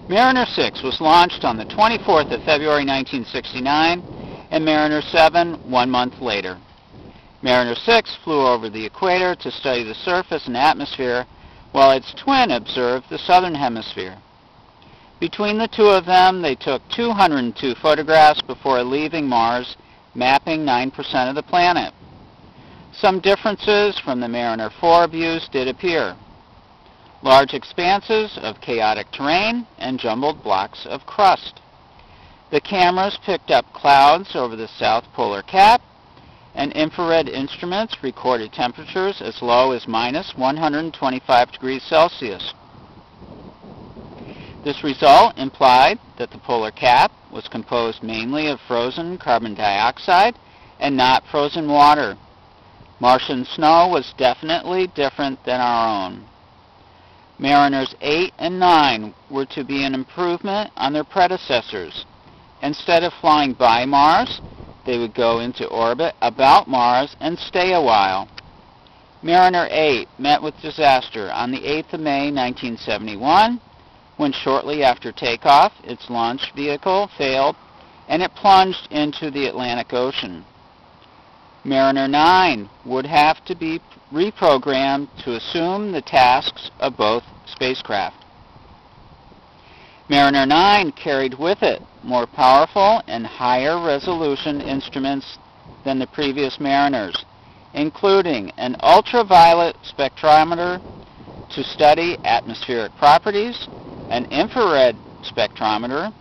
Mariner 6 was launched on the 24th of February 1969, and Mariner 7 1 month later. Mariner 6 flew over the equator to study the surface and atmosphere, while its twin observed the southern hemisphere. Between the two of them, they took 202 photographs before leaving Mars, mapping 9% of the planet. Some differences from the Mariner 4 views did appear. Large expanses of chaotic terrain and jumbled blocks of crust. The cameras picked up clouds over the south polar cap, and infrared instruments recorded temperatures as low as minus 125 degrees Celsius. This result implied that the polar cap was composed mainly of frozen carbon dioxide and not frozen water. Martian snow was definitely different than our own. Mariners 8 and 9 were to be an improvement on their predecessors. Instead of flying by Mars, they would go into orbit about Mars and stay a while. Mariner 8 met with disaster on the 8th of May 1971, when shortly after takeoff its launch vehicle failed and it plunged into the Atlantic Ocean. Mariner 9 would have to be reprogrammed to assume the tasks of both spacecraft. Mariner 9 carried with it more powerful and higher resolution instruments than the previous Mariners, including an ultraviolet spectrometer to study atmospheric properties, an infrared spectrometer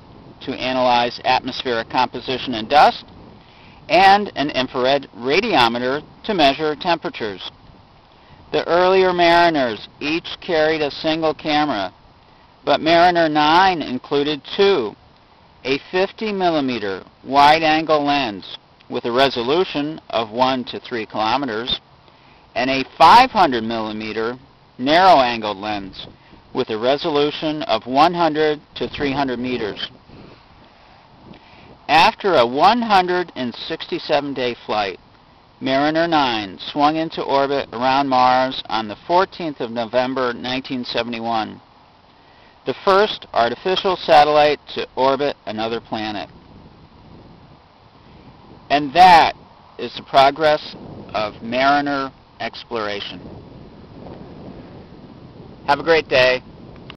to analyze atmospheric composition and dust, and an infrared radiometer to measure temperatures. The earlier Mariners each carried a single camera, but Mariner 9 included two, a 50mm wide-angle lens with a resolution of 1 to 3 kilometers, and a 500mm narrow-angled lens with a resolution of 100 to 300 meters. After a 167-day flight, Mariner 9 swung into orbit around Mars on the 14th of November 1971, the first artificial satellite to orbit another planet. And that is the progress of Mariner exploration. Have a great day.